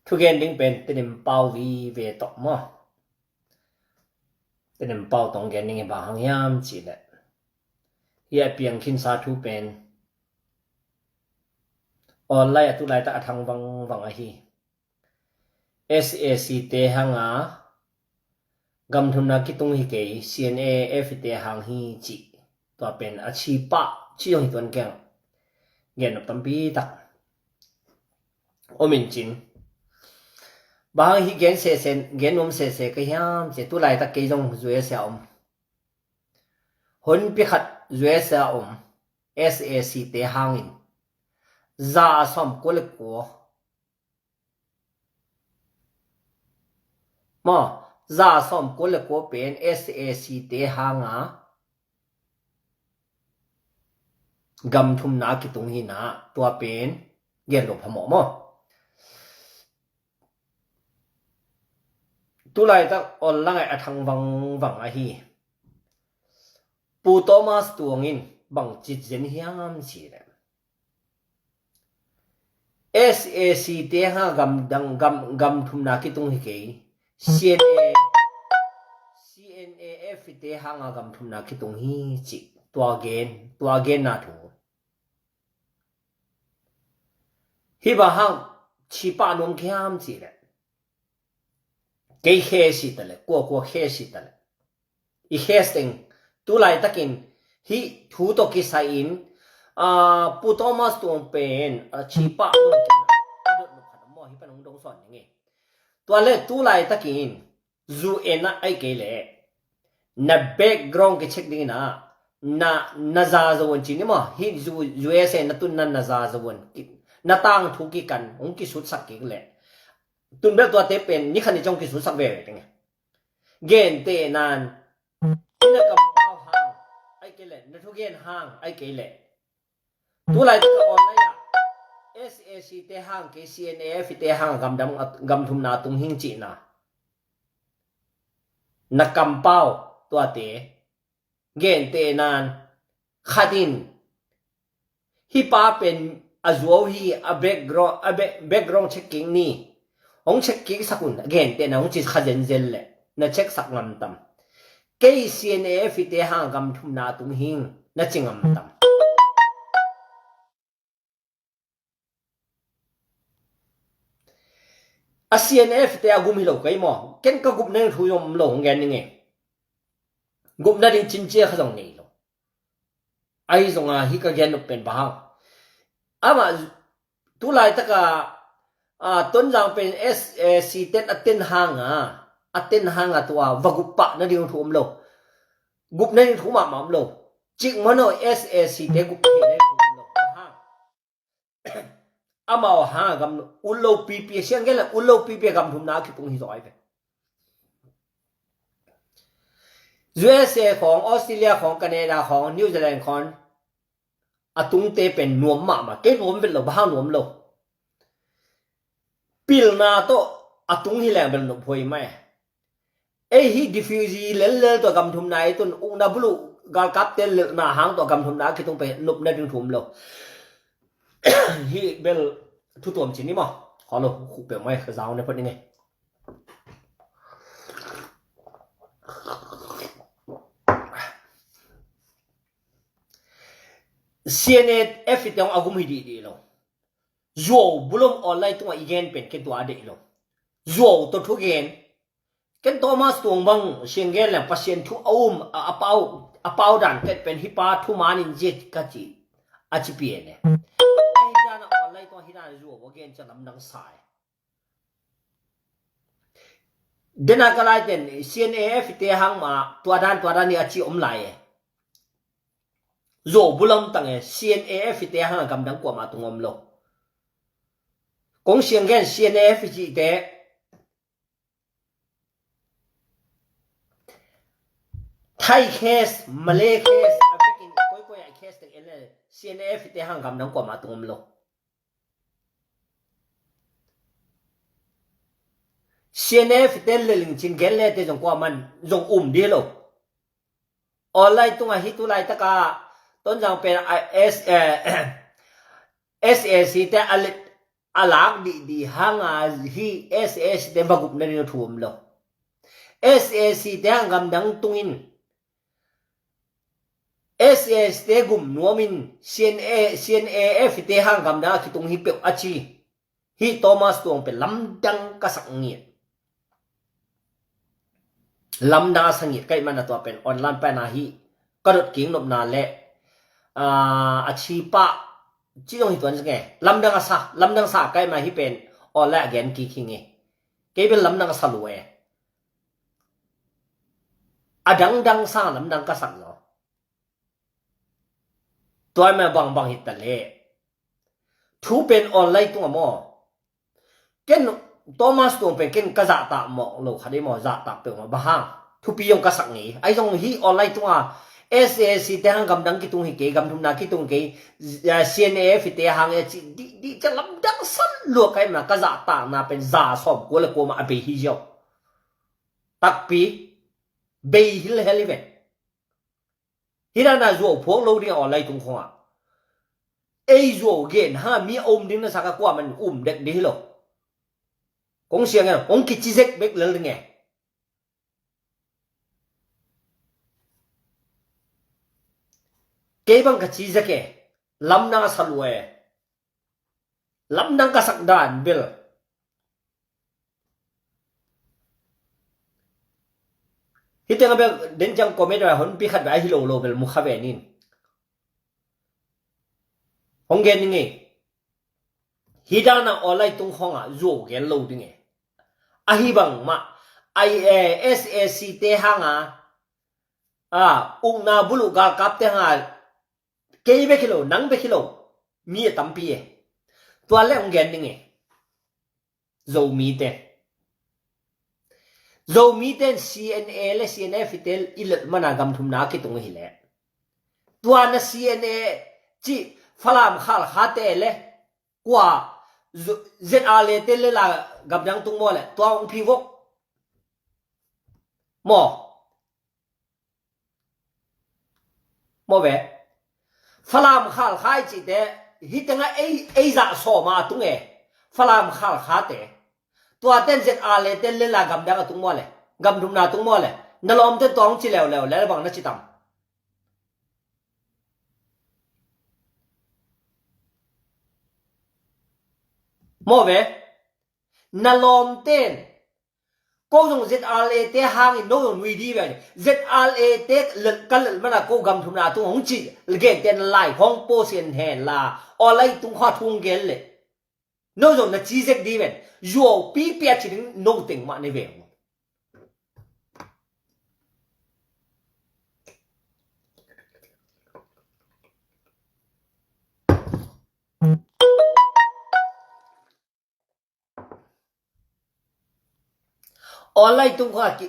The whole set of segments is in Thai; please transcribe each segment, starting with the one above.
ทุกอย่างดิ้งเป็นเต็มเป้าวีเวตอมอเต็มเป้าตรงแกนิ่งบางยามจีเลยเฮียเปียงขินสาธุเป็นออนไลน์ตุไลตะทางวังอะฮี SAC เตหังอ่ะกำทุนนักกิตุงฮิเกย CNAF เตหังฮีจีตัวเป็นอาชีพปะชียงตัวแกงเงินตั้มปีตักโอมินจินบางฮีเงินเสียเซนเงินเสียก็ยามเจตุไลตะเกยจงจุยเสียหุ่นพิขัดจุยเสียSAC เตหังอินซาสมกุลกัวมอซาสมกุลกัวเป็น SAC เตหังอ่ะกำทุมนากิตุงหินาตัวเป็นเย็นหลบพมอมอตุไลตักออนไลน์ทางวังอะฮีปูโตมัสตัวงินบังจิตเจนฮิยามสีเลย SAC เตหากำทุมนากิตุงฮิเกย CNAF เตหากำทุมนากิตุงฮิจิตัวเกนนาทูฮิบะฮังชีปานงแคมสิเลยเกยเคสิตเลยกัวเคสิตเลยอีเคสติงตุไลตะกินฮิทูโตกิไซอินปูโตมัสตัวเป็นชีปานงแคมนะดุดนุขัดมอฮิปานงดงสอนยังไงตัวเล็กตุไลตะกินจูเอ็นนะไอเกยเลยนับแบ็กกราวด์กิเช็คดีนะนาซาจวนจีนี่มั้งฮิจูเอสเอ็นนัตุนนันนาซาจวนนาตังทุกิกันองค์กิสุดสักกี่เลยตุนเบลตัวเตเป็นนี่ขันนี่จงกิสุดสักเวรยังไงเกนเตนันที่นักกับเป้าห่างไอเกลเลยนัทุกเกนห่างไอเกลเลยตัวไรตัวออนไลน์ SAC เตห่าง CNAF เตห่างกำทุมนาตุงหิงจีนะนักกำเป้าตัวเตเกนเตนันขัดินฮิปาเป็นazwa hi a background checking ni ong checking sakun again te na ong chi khajen zel le na check sak ngam tam KCNAF te ha gam thum na tum hing na chingam tam a CNF te agum hi lo kai mo ken ka gup ne thu yom lo ngen ni nge gup na din chin che khajong nei lo ai zonga hi ka gen pen ba ama tu lai taka ton jang pen SAC ten aten hanga tua vagupa na ding thum lo gup na ding thuma mam lo chik mano SAC te gup he na thum lo ha ama ha gam ullo pp siang gela ullo pp gam thum na ki tung hi zoi pe USA ของออสเตรเลียของแคนาดาของนิวซีแลนด์ของตุงเตเป็นนวมมาเกนวมเป็นหลบห้านวมโลปิลนาโตตุงฮิแลงเป็นหลบพวยไม่ฮิดิฟิวซีเลตัวกำทุมนายตุนอุนาบลูกาลกับเตลนาหางตัวกำทุมนาคิดต้องไปหลบในดึงถุมโลฮิเบลทุตัวมจินนี่มั้งขอโลขุเปลี่ยนไม่คือสาวในพอดีไงCNAF เตงอากุมฮิดีloโย่บุลมออนไลน์ตัวอีเกนเป็นเกนตัวเด็กloโย่ตัวทุกเกนเกนตัวมาสตัวบังเชียงเกนแหละพัศยันทุอาเป้าดันเกนเป็นฮิปาทุมานินเจ็ดกัจจิอาชิพีเอเนี่ยไอ้จานออนไลน์ตัวฮิดานโย่ว่าเกนจะนำนังสายเดนักไลน์เต็น CNAF เตหังมาตัวด้านนี่อาชีอมไลโย่บุลมตั้งCNAF เตหังกำดังกว่ามาตรงอมโลกงเสียงแกน CNAF จีเตไทยเคสมาเลเคสแอฟริกันก้อยเคสแต่เอ็นเลย CNAF เตหังกำดังกว่ามาตรงอมโลCNAF เตลลิงจิงเกนเลยเตจงกว่ามันจงดีโลออนไลน์ตัวฮิตุไลตะกาต้นจังเป็นSAC แต่ alak di hanga hi SS de bagup na rin thuom lo SSC te hangam dang tungin SS te gum nuamin CNAF te hangam da kitung hi pe achi hi Thomas tuang pe lamdang kasak ngit lamda sangit kai mana to pen online pa na hi kadot king nop na le achi pa chi dong hi tuan nge lamdang sa kai ma hi pen ola again ki kinge ke be lamdang sa luwe adang dang sa lamdang kasak lo toy ma bang hit le thu pen online tung mo ken Thomas tuang pen ken kaza ta mo lo khade mo za ta pe ma bahang thu pi yong kasak ni ai jong hi online tung SSC te hang gam dang ki tung hi ke gam thum na ki tung ke CNAF te hang di cha lam dang san lo kai ma kaza ta na pen za som ko le ko ma be hi jo tak pi be hil helive hirana zo phok lo ri online tung khwa ei zo gen ha mi om ding na sa ka kwa man dek di lo kong siang nga ong ki chi zek bek lel nge ke bang ka chi zake lam na salwe lam nang ka sakdan bil hiteng abel den jang comment wa hon pi khat ba hi lo bel mu khabe nin hong gen nge hidana olai tung khonga zo gen lo dinge ahi bang ma IASAC te hanga ung na bulu ga kap te hanga ke be kilo nang be kilo mi tampi e to le ong gen dinge zo mi ten CNA le CNF tel ilat mana gam thum na ki tung hi le to na CNA chi falam khal khate le kwa ZA le tel le la gam dang tung mo le to ong phi vok mo ve falam khal khai chi te hitanga ei za so ma tung e falam khal khate to ten ZA le tel le la gam dang tung mo le gam thum na tung mo le na lom te tong chi lew le bang na chi tam mo ve na lom ten ko jong ZLA te hang no yong wi di ve ZLA te kal mana ko gam thum na tu hong chi gen ten lai hong po sen hen la o lai tung kha thung gel le no yong na chi zek di ve yo pi pi chi no ting ma ne ve online tung kha ki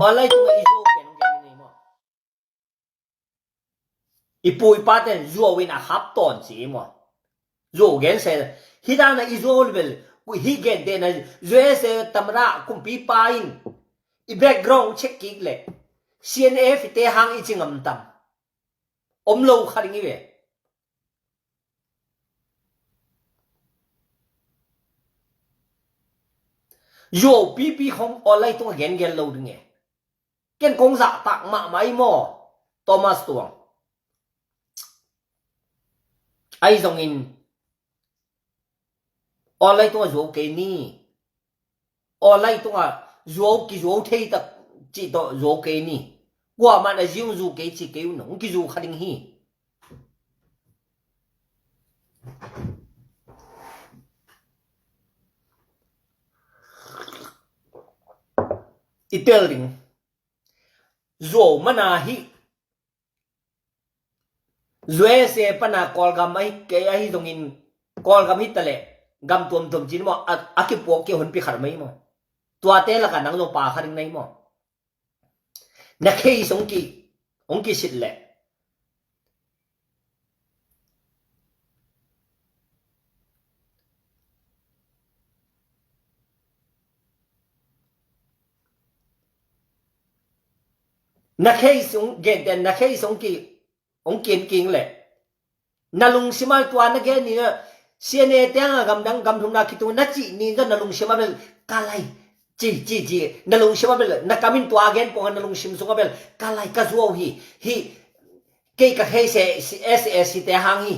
online tung iso ken gen ni mo ipui paten zo win a hap ton chi mo zo gen se hidana iso bel ku hi gen de na zo se tamra kum pi pa in I background check ki le CNF te hang I chingam tam om lo kharing we yo pi không online tung gen gen lo ding e ken kong za tak ma mai mo Thomas tuang ai zong in online tung zo ke ni online tung zo ki zo thei tak chi to zo ke ni qua mà là riêng dù cái chỉ kêu nó cái dù khá hi itel ding zo mana hi zoe se pana kol gam ai ke ai dong in kol gam hi tale gam tom chin mo akipok ke hon pi khar mai mo tua te la ka nang lo pa kharing nei mo na khei song ki ong ki sit le na khei song gen den na khei song ki ong kin king le na lung simal tua na gen ni CNA เตียงกำดังกำทุนนาคิตุนัดจีนี่ก็นลุงชิมาเบลกาไลจีนลุงชิมาเบลนักกามินตัวอาเกนปงนลุงชิมสุงเบลกาไลกาซัวฮีเกย์กับเฮเซSS เตหังฮี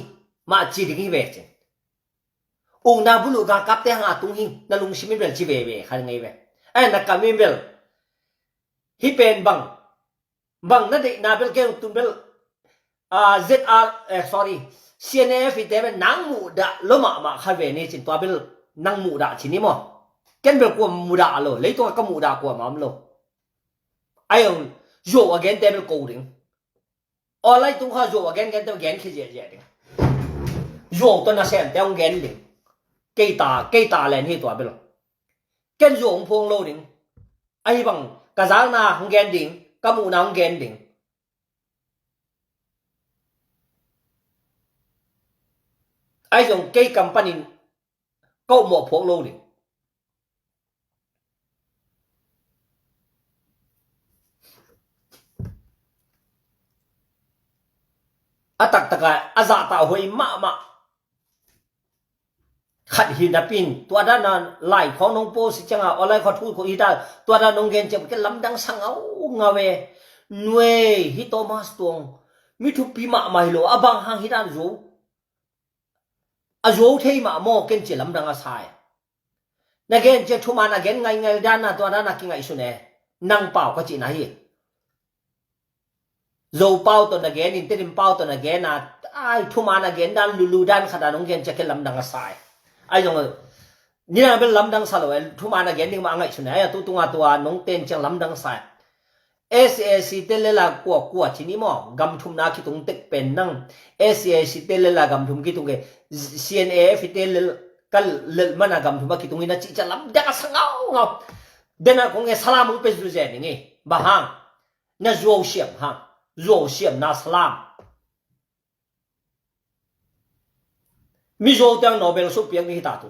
มาจีดิงเวจองนาบุลุกากับเตหังตุงฮีนลุงชิมิเบลจีเวขันไงเวนักกามินเบลฮีเป็นบังนั่นเด็กนาเบลเกลตุนเบลZR sorry CNF เตเป็นนังมูดะลมาขเวนี่จินตัวเบลนังมูดะชินิมอเกนเบลกวมูดะโลเลยตัวก็มูดะกวมามโลไอ้ยังโยอเกนเตเบลโกดิงออนไลน์ตุ้งข้าโยอเกนเกนเตเกนขี้เจ๊ดิโยตัวน่ะเซนเตงเกนดิเกตาเลนให้ตัวเบลเกนโยงพงโลดิงไอ้บังกะจางนาหงเกนดิงกะมูนาหงเกนดิงไอ้ยังเกย์กัมปานินก็หมดพวกโลดิอาตักตะกายอาซาตาหวยมาขัดหินปินตัวด้านนั้นไล่ของน้องโปสิจังอะไรเขาทูดเขาอีได้ตัวด้านน้องเกนจะเป็นลำดังสังเอาเงาเวหน่วยฮิโตมาสตวงมิทุปีมาไม่โลอาบังหางฮิดานจูอาโจเทมาโมเกนเจลำดังอาศัยนักเกนเจทุมานักเกนไงด้านนั้นตัวด้านนักกินไงสุนัยนั่งเป่าก็จีน่าฮีโจเป่าตัวนักเกนอินเตอร์นิมเป่าตัวนักเกนนะไอ้ทุมานักเกนด้านลูด้านขนาดน้องเกนจะเกนลำดังอาศัยไอ้ตรงนี่นะเป็นลำดังสาลวยทุมานักเกนนี่มาไงสุนัยตัวน้องเต้นจังลำดังอาศัยSAC เตลลากว่าที่นี่มั้งกำทุมนาคิตุงเต็กเป็นนั่ง SAC เตลลากำทุมคิตุงเก CNAF เตลกัลเลมันกำทุมคิตุงนี่นะจิจะลำดังสังเอาเดน่ะคงเงสลามุเป็นสุเจนี่ไงบ้าฮังน่ะโจเชียมฮังโจเชียมน่ะสลามมิโจเตียงโนเบลสุเปียงนี่ตาตุ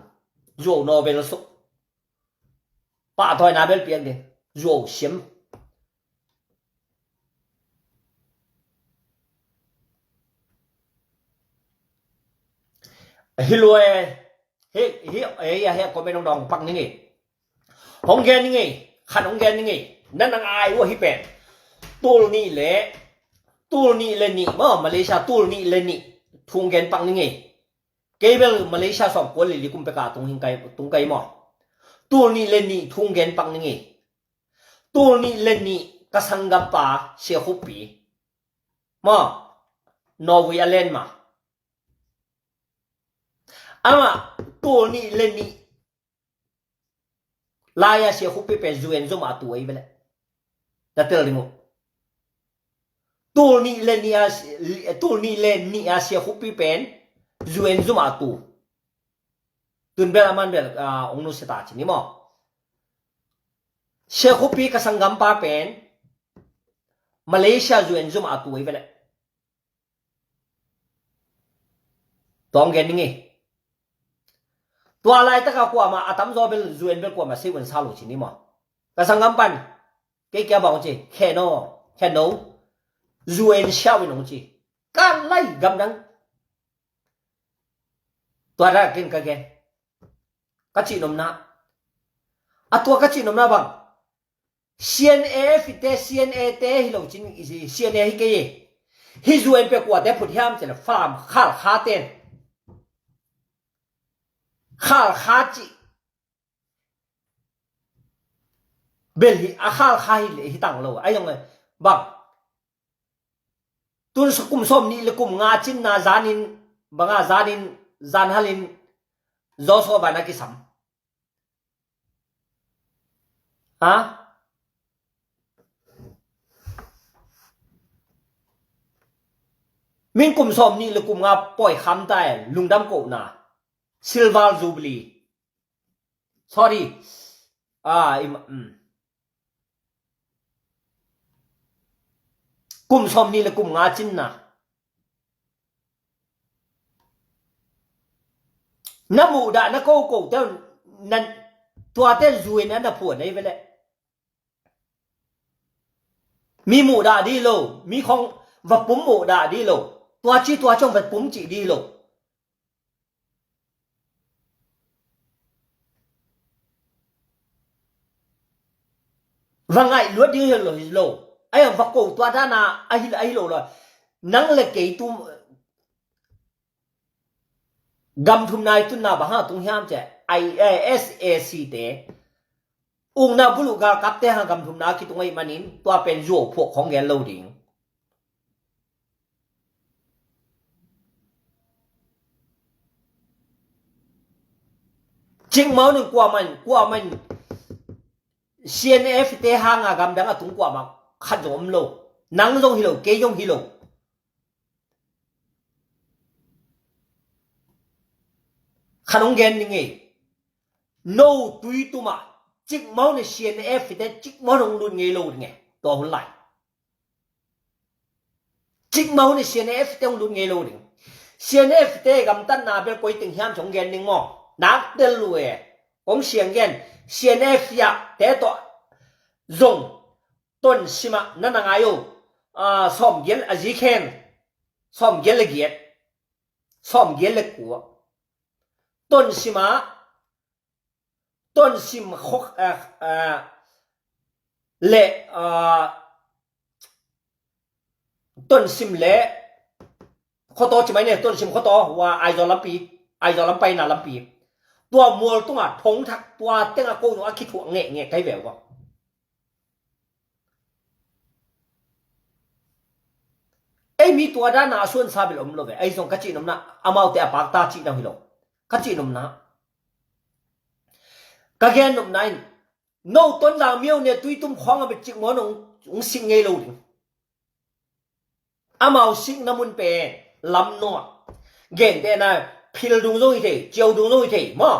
โจโนเบลสุป้าถอยนาเบลเปียงนี่โจเชียมฮิลเวเฮก็ไม่ต้องดองปังนี่ไงหงแกนนี่ไงขันหงแกนนี่ไงนั่นนางอายว่าฮิเป็นตูนี่เละนี่มาเลเซียตูนี่เละนี่ทุงแกนปังนี่ไงเกเบลมาเลเซียสองคนเลยกุมเปกาตรงหิงไกตรงไกหมอตูนี่เละนี่ทุงแกนปังนี่ไงตูนี่เละนี่กษังกับป่าเชียคุปีมานอร์เวย์เลนมาอามาตัวนี้เล่นนี่ลายาเสียคุปเปเป็นจูเอนโซมาตัวอีเบลแต่เตอร์ลิงตัวนี้เล่นนี่อาเสียคุปเปเป็นจูเอนโซมาตัวตุนเบลามันเบลองนุสตาชินี่มั้งเสียคุปเปกับสังกัมปาเป็นมาเลเซียจูเอนโซมาตัวอีเบลต้องเกนนี่ตัวอะไรตะกากว่ามาอาตัมโซเบลจูเอนเบลกว่ามาเซวันซาลูชินี่มั้งแต่สังกัมปันเกี่ยวบอกจีแค่โนจูเอนเช้าวินงจีการไล่กำดังตัวแรกกินกันแกกัจจินมนาอะตัวกัจจินมนาบัง CNF เต CNA เตฮิโลจิน CNA ฮิเกยฮิจูเอนเปกว่าเดพุทยามเจนฟาร์มข้าวขาเต้นข้าวขาจีเบลฮีอาข้าวขาฮิฮิตังโลไอ้ยังไงบังตุนสกุมส้มนี่เลกุมงาจินนาจานินบังอาจานินจานฮัลินโจโซบานากิสัมฮะมิงกุมส้มนี่เลกุมงาปล่อยคำแต่ลุงดำโกนาซิลวาลจูบลี sorry กุมส้มนี่เลกุมงาจินนาน้ำมูดาน้ำโกโก้เต้านั่นตัวเต้นรวยนั่นน่ะปวดไหนไปเลยมีมูดาดีโลมีของวัดปุ่มมูดาดีโลตัวจีตัวจงวัดปุ่มจีดีโล và ngại luật đi rồi lâu ai ở vạc cổ tua ra na ai lâu rồi nắng là cái tu gam thum nai tu na baha tung hiam che IASAC te ung na bulu ga kap te ha gam thum na ki tungai manin tua pen zo phok khong gen lo ding ching mau nung kwa man CNF te ha nga gam dang atung kwa ma khat zom lo nang zong hilo ke zong hilo khanong gen ni nge no tui tu ma chik mau ne CNF te chik mau rong lun nge lo nge to hon lai chik mau ne CNF te lun nge lo ding CNF te gam tan na bel koi ting hiam chong gen ning mo nak del lue ong siang gen CNF ya te to zong ton sima nanangayo som gel azikhen som gel giet som gel ku ton sim khok le ton sim le khoto chimai ne ton sim khoto wa ai zo lam pai na lam pi tua mual tunga thong thak tua tenga ko no akhi thu nge kai ve wa ai mi tua da na suan sa bil om lo ve ai zong ka chi nom na amau te apak ta chi na hi lo ka chi nom na ka gen nom nine no ton la miêu ne tui tum khong a bit chik mo nong sing nge lo ding amau sing na mun pe lam no gen de na phil dung zo hi the chiao dung zo hi the mo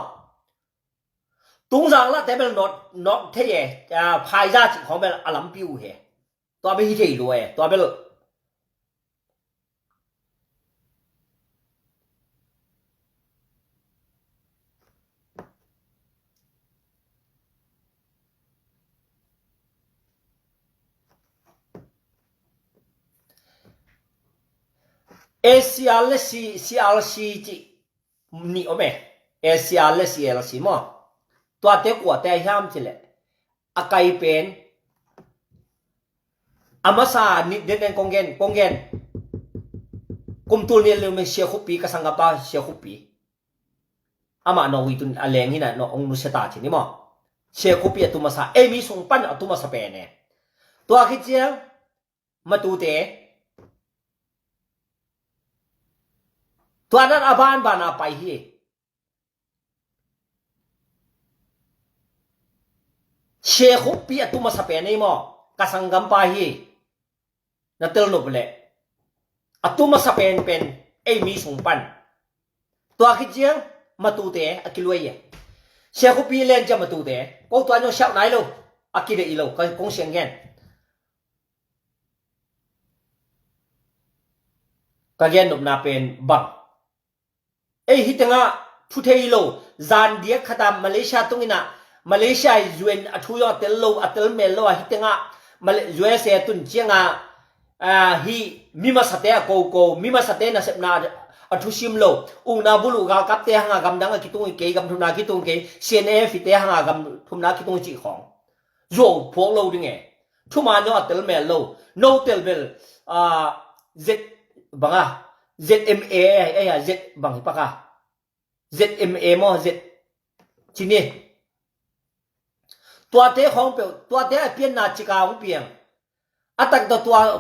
tung rằng là thế bên nó thế gì phai ra chỉ không biết là lắm piu hè tôi biết gì rồi tôi biết rồi CLC chị nị mẹ CLC mà tôi thấy của tay ham chỉ lệ akai pen amasa nị đến con gen kum tul ne le sia khopi ka sangapa sia khopi ama no witun aleng hina no ong nu seta chi ni mo sia khopi atu masa emi song pan atu masa pe ne to khi chiang matu te to anan aban bana pai hi sia khopi atu masa pe ne mo ka sangam pa hi na tel no bele atuma sa pen mi sung pan to khi chiang matu te akiloi ya sia ko pi len cha matu te ko to no shau nai lo akide i lo ka kong siang gen ka gen nop na pen bang hitanga thu thei lo zan dia khata Malaysia tungina Malaysia zuen athu yo tel lo atel mel lo hitanga USA tun chianga hi mima sate ko mima sate na sepna athu sim lo ung na bulu ga kap te hanga gam dang ki tung ke gam thumna ki tung ke CNF te hanga gam thumna ki tung chi khong zo phok lo ding e thuma no atel mel lo no tel bel z banga ZMA ya z bang pa ka ZMA mo z chini tua te khong pe tua te pian na chi ka ung piang atak da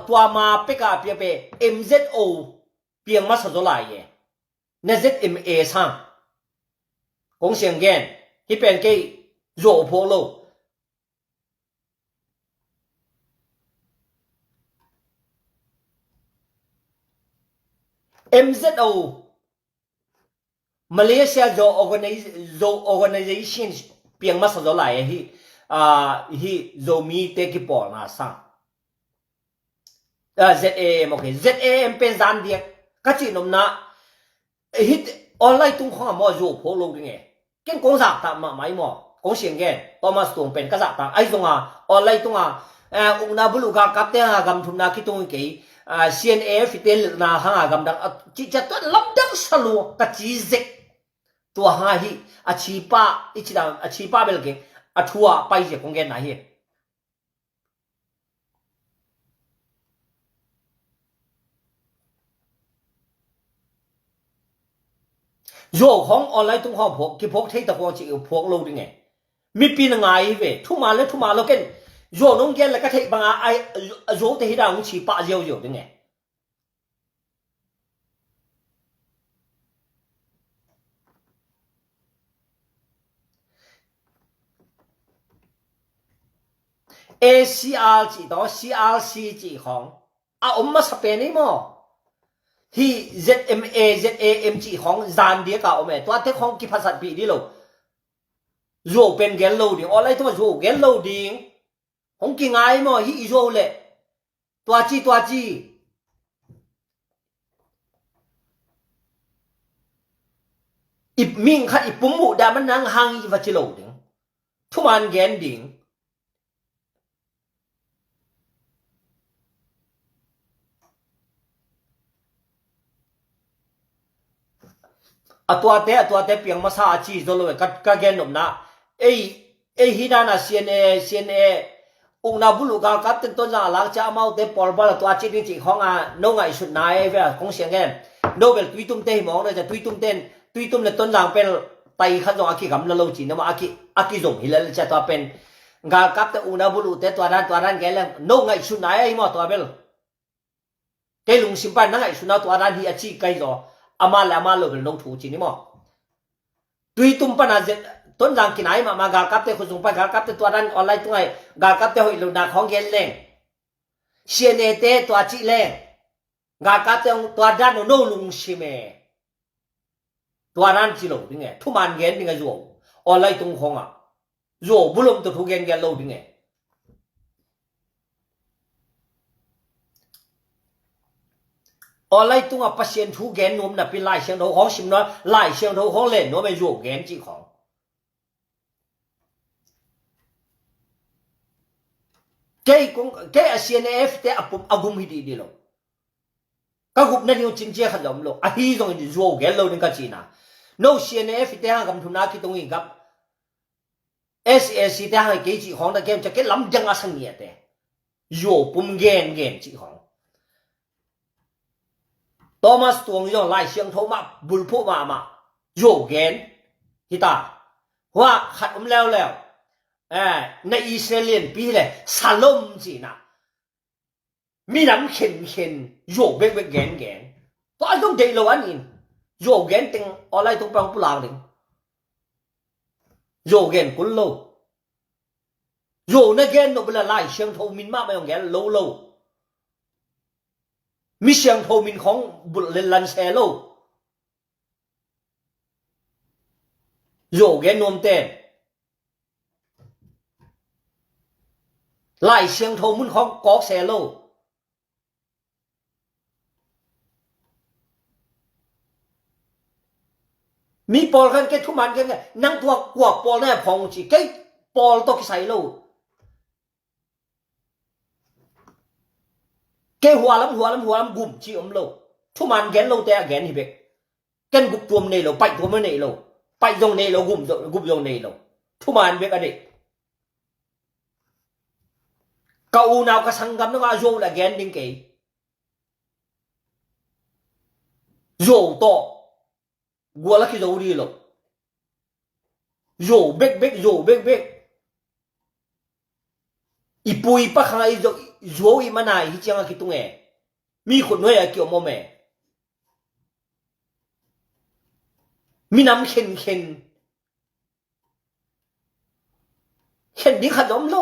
tua ma peka pe MZO piang ma sa zo lai ye na ZMA sang kong siang gen hi pen ke zo pho lo MZO Malaysia zo organization piang ma sa zo lai hi zo mi te ki por na sang ZAM okay ZAM pen zan dia ka chi nom na hit online tung kho mo zo pho lo ding e ken kong sa ta ma mai mo kong siang gen Thomas tung pen ka sa ta ai zonga online tung ung na bulu ga kap te ha gam thum na ki tung ke CNF tel na ha gam dang chi cha to lam dang salu ka chi zek to ha hi a chi pa ichida a chi pa bel ke athua pai je kong gen na hi โยของออนไลน์ตุ้งห้องพกกี่พกเทตะกวงจีพกโลดิไงมีปีนไงเว้ทุมาแล้วกันโยน้องแกแล้วก็เทบังไอโยเทหิดาอุ้งชีปะเยอะดิไงACR จีต่อ CRC จีของอมมาสเปนนี่มั้งที่ ZMA จีของจานเดียกับอมตัวเทของกี่ภาษาปีนี่โลโยเป็นแกนโลดิ้งอะไรตัวโยแกนโลดิ้งของกี่ไงมั้งฮีโยเลยตัวจีอีมิงขัดอีปุ่มหูดามันนั่งหางอีวัชิโลดิ้งทุมันแกนดิ้งตัวเตะเปียงมาซาจีโดโลกัดแกนนมนะฮิดานาCNAองนาบุลุกากัดต้นจางหลังจะมาเตะปอลบอลตัวจีนจีของน้องไอสุดนายเว้ยของเสียงแกโนเบลตุยตุ้มเตะมองเลยจะตุยตุ้มเลยต้นจางเป็นไตขันจงอากิกำลังโลจีนนะมาอากิจงฮิเลจะตัวเป็นกากัดองนาบุลุเตะตัวนั้นแกแล้วน้องไอสุดนายไอ้มาตัวเบลแกลุงสิมปันนั่งไอสุดนายตัวนั้นที่อาชีไกจ่ออามาโลเป็นน้องถูจีนี่มั้งตุยตุ้มปนาเจต้นจางกินไหนมากากับเตะคนส่งไปกากับเตะตัวนั้นออนไลน์ตัวไหนกากับเตะหอยลุนาของเกลเล่งเชียนเตะตัวจีเล่งกากับเตะตัวด้านโน้ลุงชิเมตัวนั้นจีโลดิไงทุมันเกลดิไงโยออนไลน์ตรงของโยบุลมตัวทุกเกลโลดิไงออนไลน์ตรงปัสเซียนทุกเกลนมน่ะเป็นลายเชียงโตของชิมน้อยลายเชียงโตของเล่นน้อยไม่โยเกลจีของแกCNF เตะอากุมฮิดีโลก็กุบนั่นยังจริงๆขัดลมโลอาฮีตรงนี้โยเกลโลนึงก็จีน่ะ no CNF เตะหางกำทุนนักที่ตรงนี้กับ SAC เตะหางเกจิของตะเกมจะเกลำจังอาสังเนียเตะโยปุ่มเกนจีของโทมัสตัวนี้ยังไล่เชียงโทมาบุลพูมาโยเกนฮิตาว่าขัดแล้วในอิสราเอลปีเลยซาลมจีน่ะมีน้ำเข็นโยกเบกแกนตัวต้องเดลวันนี้โยกแกนติงอะไรต้องไปพูดลางติงโยกแกนกุลโลโยนแกนนบลาไลเชียงโทมินมาไม่ยองแกนโลมีเชียงโทมินของบุลเลลันเซโลโยกแกนนวมเต้นไล่เชียงโทมุนของกอกเซโลมีปอลกันแกทุมันกันนั่งตัวกวกปอลแน่พองจีแกปอลตกใส่โลแกหัวลำกุมจีอมโลทุมันแกนโลแต่แกนฮิเบกแกนกุบตัวเนโลไปตัวมันเนโลไปตรงเนโลกุบตรงเนโลทุมันเบกอะไรกาหนาวกระสังกำนึกว่าโยละแกนดิ้งเกยโยโตกัวละคิดดูดีหรอโยเบกอีปุยปะข้างไอโยอีมันายฮิจังกิตุงมีคนน้อยเกี่ยวโมเมมีน้ำเข็นดิ้งขัดอมโล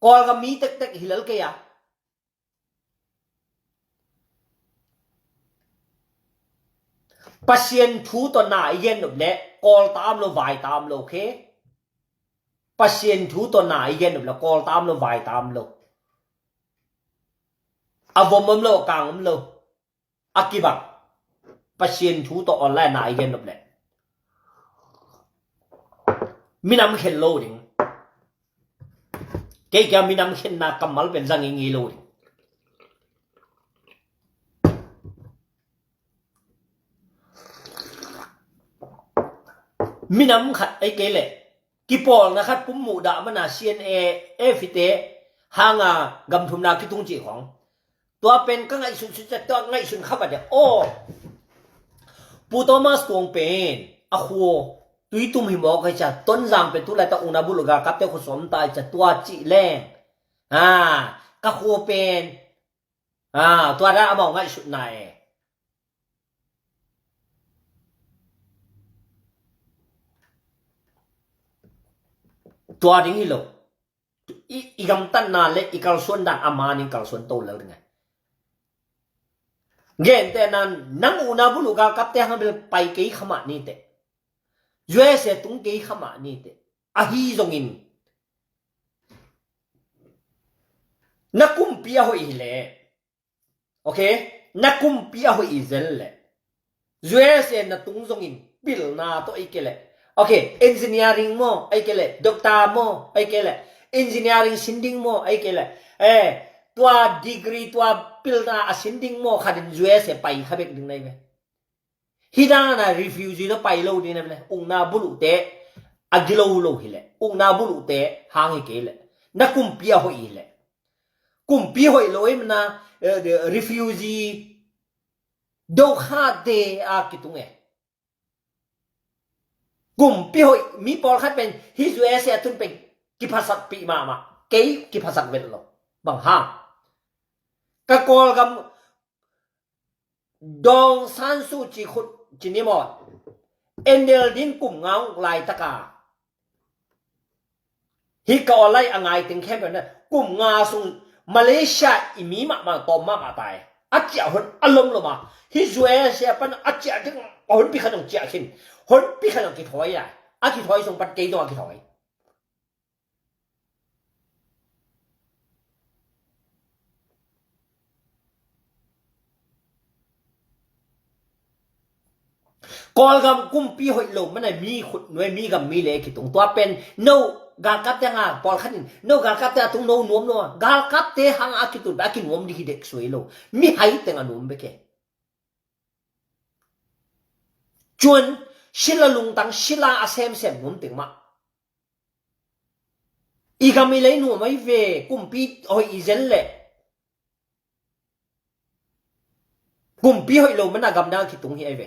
กอลก็มีเต็กฮิลล์เกียปัสเซียนทูตัวหน้าเย็นแบบเนี้ยกอลตามโลวายตามโลเคปัสเซียนทูตัวหน้าเย็นแบบเนี้ยกอลตามโลวายตามโลอาวมโลกางโลอากิบักปัสเซียนทูตัวออนไลน์หน้าเย็นแบบเนี้ยมีน้ำเข็นโลดิงแกจะมีน้ำเข็นนักกำมัลเป็นจังงี้โลดิมีน้ำขัดไอ้เกลเลยกีปอลนะครับปุ่มหมูดามันน่ะ CNA ฟิเตห่างกำทุมนาคิตุงจีของตัวเป็นก็ไงสุดจะตัวไงสุดเข้ามาเดี๋ยวโอ้ ปูโตมัสตวงเป็นอะโคตุยตุมหิมอกให้จะต้นจางเป็นตุลาตะอุนาบุลกากับเตคุสมตายจะตัวจิแรงกะโคเป็นตัวระมองไงสุดไหนตัวดิ้งฮิโลอีกำตันนาเล็กอีกาลส่วนดันอามานิกาลส่วนโตแล้วไงเงี้ยแต่นั้นนังอุนาบุลุกากับเตหังเบลไปเกี่ยขมานี่เตยูเอสตุงเกี่ยขมานี่เตอาฮีจงอินนักกุมปียหอยเล่โอเคนักกุมปียหอยเซลเล่ยูเอสนักตุงจงอินบิลนาโตอีกเล่โอเคเอนจิเนียริงโมไอ้เกล่ด็อกเตอร์โมไอ้เกล่เอนจิเนียริงซินดิ้งโมไอ้เกล่ตัวดีกรีตัวพิลนาซินดิ้งโมขัดยูเอสไปขับเบกดึงได้ไหมฮิดานารีฟิวจีแล้วไปโลดีนะเปล่าองนาบุลุเตะอักกิโลโลฮิเล่องนาบุลุเตะหางให้เกล่นักกุมปียหอยเล่กุมปียหอยโลเอ็มนารีฟิวจีดูขาดเตะอากิตุงกลุ่มพี่หอยมีปอลคัดเป็นฮิจูเอเซียตุนเป็นกิภาษาปีมาเกยกิภาษาเวทหรอบางห้างกะกอลกับดองซันซูจีคุจินิมอดเอ็นเดลดินกลุ่มเงาลายตะกาฮิกอลไลอ่างไงถึงแค่แบบนั้นกลุ่มงาซุงมาเลเซียอิมีมาตอมมาตายอาเจียหุ่นอารมณ์ลงมาฮิจูเอเซียเป็นอาเจียถึงหุ่นปีขนมเจียขึ้นคนพี่ขนาดกี่ถอยอ่ะกี่ถอยส่งปัดเกยตัวกี่ถอยกอลกับกุมปีหอยลมมันไหนมีขุดหน่วยมีกับมีเล็กตรงตัวเป็นโนกากับเตงาปอลขันโนกากับเตตรงโนนวมนัวกากับเตหังอากิตุนอากินวมดีเด็กสวยโลมีให้เตงานวมเบกจวนศิลาลุงตังศิลาอาเซมเซมนวมเต็งมาอีกามีเลยหนูไม่เวกุมปีหอยอีเซนเล่กุมปีหอยลมมันน่ะกำดังคิดตรงนี้ไอเว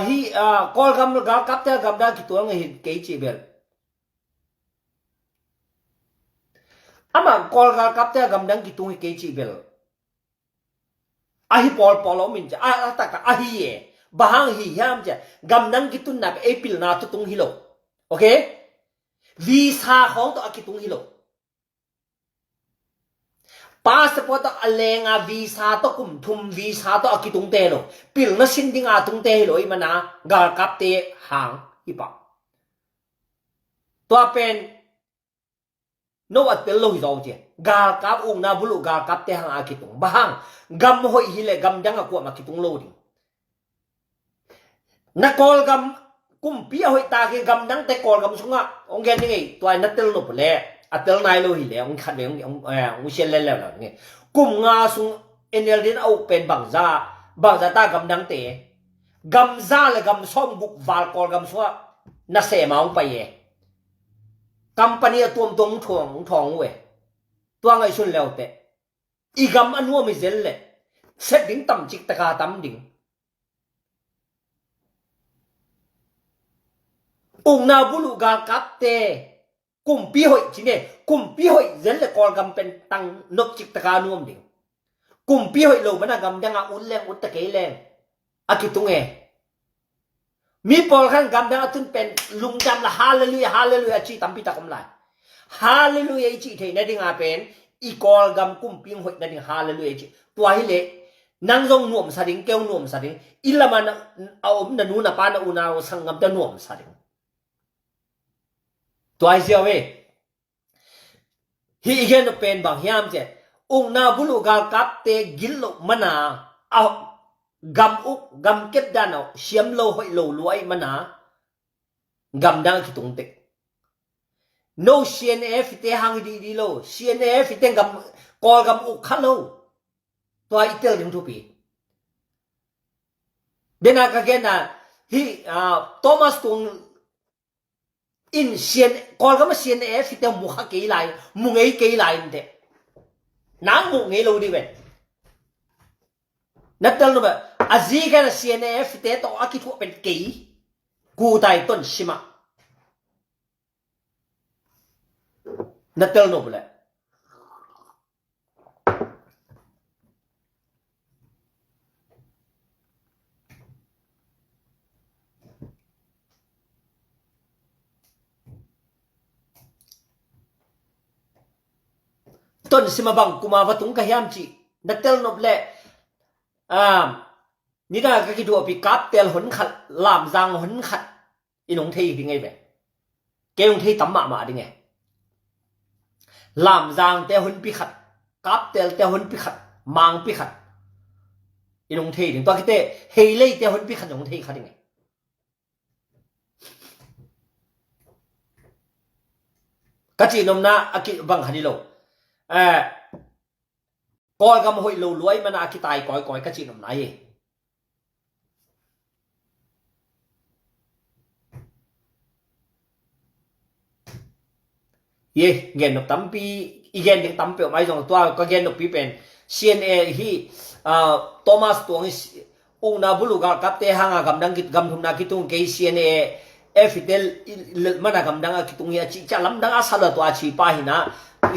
ฮีกอลกำกับเตกำดังคิดตัวไงเกยจีเบลอามันกอลกับเตกำดังคิดตัวไงเกยจีเบลahi pol min ja ta ahi ye bahang hi yam ja gamnang kitun na apil na to tung hilo okay visa khong to akitung hilo passport to alenga visa to kum thum visa to akitung te lo pil na sinding a tung te hilo imana gar kap te hang ipa to pen no at pel lo hi zo je gar kap ung na bulu gar kap te hang akitung bahang gam hoi hile gam dang akwa makitung lo ding na kol gam kum pia hoi ta ke gam dang te kol gam sunga ong gen ni toy na tel no pole atel nai lo hile ong khat ong ong sel le la nge kum nga sung enel din au pen bang za ta gam dang te gam za le gam som buk val kol gam suwa na se ma ong pa ye company tuom tong thong we tua ngai sun leo te igam anua mi zel le set ding tam chik taka tam ding ung na bulu ga kap te kum pi hoi chine kum pi hoi zel le kol gam pen tang nok chik taka nuam ding kum pi hoi lo mana gam danga un leng ut ta ke leng akitung mi pol khan gam danga tun pen lung jam la hallelujah chi tam pi ta kom lai hallelujah chi the na ding a penอีกอลกำกุมปิ้งหอยนั่นเองฮาเลลูยาตัวฮิเล่นั่งทรงหน่วมสาดิงเกลหน่วมสาดิงอิละมันเอาอมนันนูนปานาอุนาวสังกัมจะหน่วมสาดิงตัวไอเสียวเวฮีอีกแค่เป็นบางยามเจ้องนาบุลุกากับเตกิลโลมนาเอากำอุกกำเก็บดานเอาเชียมโลหอยโลรวยมนากำดังคิดตรงเตno CNF te hang di lo CNF te gam kol gam u khalo to itel ding thu pi dena ka gena hi Thomas tung in call ka ma CNF te mu kha ke lai mu ngei ke lai de nang mu ngei lo di ben natal no ba azi ka CNF te to aki thu pen ke ku tai ton sima natal no bla ton sima bang kuma vatung ka hiam chi natal no bleนี่น่าก็คิดดูปีกับเตลหนขัดลามจางหนขัดอีนงเทียยังไงแบบเกลงเทียตั้มมาดิไงลามจางเตลหนปีขัดกับเตลหนปีขัดมังปีขัดอีนงเทียถึงตัวคิดเตเฮเล่เตลหนปีขัดนงเทียขัดยังไงกะจีนมนะอากิบังขัดดิโลก้อยกำหอยโลรวยมันอากิตายก้อยกะจีนมนะเย่เงินนกตั้มปีอีเงินถึงตั้มเปล่าไม่ตรงตัวก็เงินนกปีเป็น CNA ที่โทมัสตัวนี้อุณาบุลุกกับเตหังกำดังกิจกรรมทุนนักกิจตุงเกย์ CNA เอฟเดลมันกำดังกิจตุงเฮียจิจะลำดังอาศัยตัวชีป้าหินะ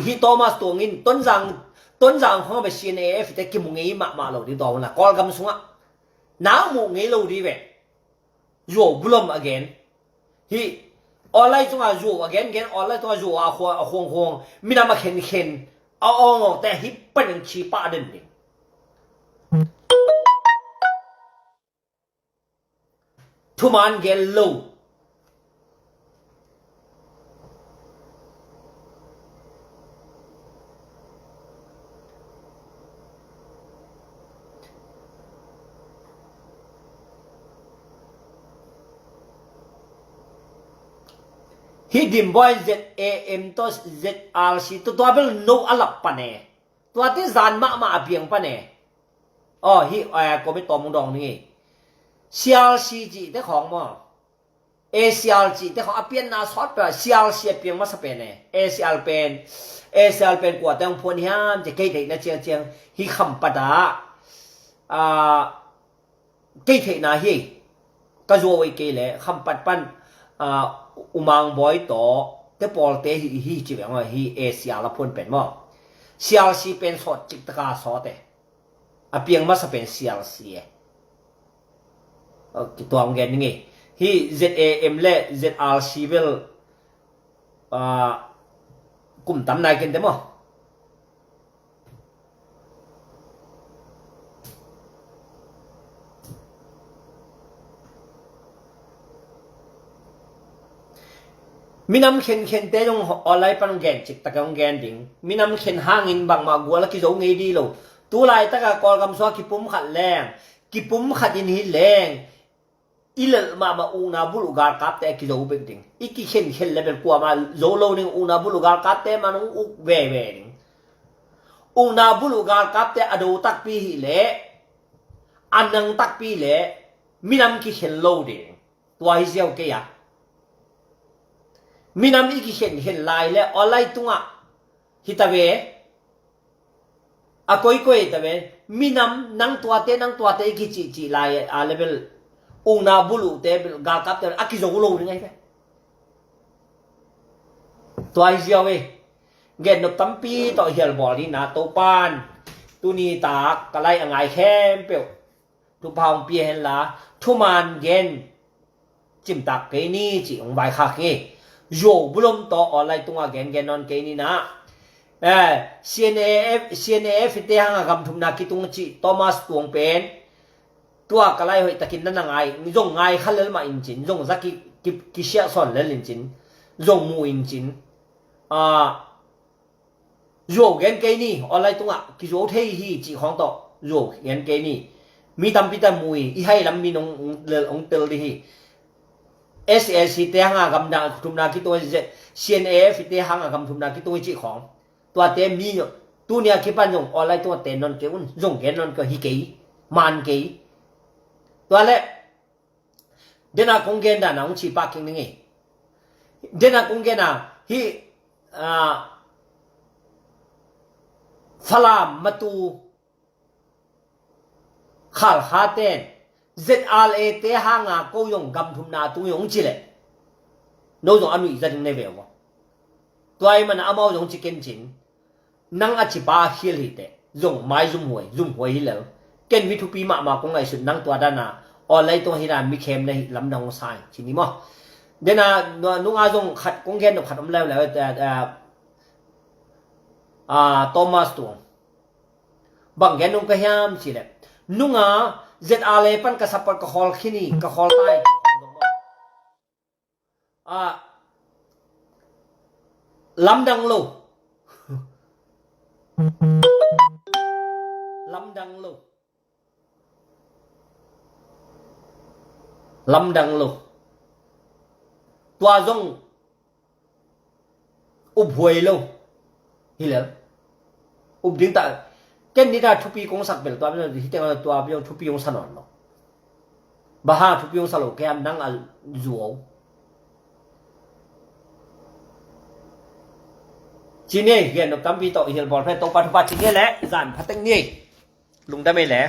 ที่โทมัสตัวนี้ต้นจังของเป็น CNA เอฟเดลกิมุงเงี้ยมาเราดีตัวนะกอลกำสุงะน้ามุงเงี้ยเราดีเว้ยโย่บุลม again ที่ออนไลน์จงอาจูเกนออนไลน์จงอาจูอาห่วงมีน้ำมาเข็นเอาแต่ฮิปเป็นชีป้าเด่นดิทุมันเกนโลฮิดิมบอยZAM ตัว ZRC ตัวเป็นโนอัลลับปะเนี่ยตัวที่จานมาเพียงปะเนี่ยอ๋อฮิก็ไม่ตอมดองนี่ CLC จีได้ของมั้ง ACLC ได้ของเปลี่ยนนาซอสไป CLC เปลี่ยนมาสเปนเนี่ย ACL เป็นกว่าแต่งพวนเฮียมจะเกยเทนะเจียงฮิคำปะดาเกยเทนะฮิก็จะไว้เกยเลยคำปัดปั้นอุมังบอยต่อแต่ปอลเตฮีจีแบบว่าฮีเอเชียละพ้นเป็นมั้ง CLC เป็นสอดจิตตาสอดแต่เพียงมาสเป็น CLC ตัวของแกนี่ไงฮี ZAM และ ZRC เวลกลุ่มตำนายกันแต่มั้งมีน้ำเข็นเตะตรงออนไลน์ปันแกนจิตตะกงแกนดิ่งมีน้ำเข็นห่างอินบางมากัวแล้วกิจงไงดีโลตัวลายตะกะกอลกำสวกิปุ่มขัดแรงกิปุ่มขัดอินหิแรงอีเลมาอูนาบุลุกาลกับแต่กิจงเป็นดิ่งอีกิเข็นเลเวลกว่ามาโซโลนึงอูนาบุลุกาลกับแต่มันอุกเว่ดิ่งอูนาบุลุกาลกับแต่อดูตักปีหิเละอันนังตักปีเละมีน้ำกิเข็นโลดิ่งตัวฮิเซียวเกียมีน้ำอีกเห็นลายแล้วออนไลน์ตัวฮิตาเวก้อยตาเวมีน้ำนั่งตัวเตอีกจีลายเลเวลอุณาบุลุเตเบลกากับเตอากิโจกุโลยังไงเว้ตัวไอเซียวเว้เงินนกตั้มปีต่อเฮียลบอลนี่นะโตปานตัวนี้ตากกะไลอ่างไงแค่เปียวทุพาวเปียเห็นละทุมันเย็นจิมตักเกนี่จีองใบคาเกโยบุลมต่อออนไลน์ตัวเกนนอนเกนี่นะCNAF เตหังกำทุมนาคิตุงจีโทมัสตวงเป็นตัวกะไลหอยตะกินนั่นไงจงไงขันเลมาอินจินจงสักกิเชียสอนเลลินจินจงมูอินจินโยเกนเกนี่ออนไลน์ตัวกิโยเทฮีจีของต่อโยเกนเกนี่มีตำปีตำมุยอีให้ลำมีนองเตลดีฮีSLC เตหังกำดังทุมนาคิตัว CNAF เตหังกำทุมนาคิตัวจีของตัวเต็มมีอยู่ตัวเนี้ยคิดปันยงออนไลน์ตัวเต็มนนเกอุ่นยงเกนนนก็ฮิเกย์มันเกย์ตัวเล็กเดน่าคงเกนด่าน้องชีปากิงนี่ เดนักกุงเกน่ะฮีฟลามมาตูขัลฮาเตน ZLA เตหางาโกยงกำทุมนาตุยงจิเลโนจงอนุอิจาริงเนเววตัวไอ้มันอามาจงจิเกนจินนังอจิบาฮิลฮิเตจงไม่จุ่มหวยฮิเลเกนวิทุปีมาคงไอสุดนังตัวด้านาออนไลน์ตัวฮิรามีเข้มในลำดังสายชินิมอเดน่ะนุ่งอาจงขัดกงเกนขัดอมแล้วแต่โทมัสตัวบางแกนุ่งก็ยามสิเลนุ่งZLA ปันกษัตริย์กฮอลขี้นี่กฮอลใต้ลำดังโลลำดังโลตัวจงอุบหวยโลฮิเลอุบดิ้งตาเก่นนี่ได้ทุปีกงสักเบลตัวเป็นที่เต็งตัวเป็นทุปีกงสนอนเนาะบ้าทุปีกงสโลแกมนั่งอัลจัวจีเน่เห็นนกตั้มปีโตเห็นบอลเพลย์โตปัจจุบันจีเน่แหละจานพัดตั้งนี่ลุงได้ไหมแหละ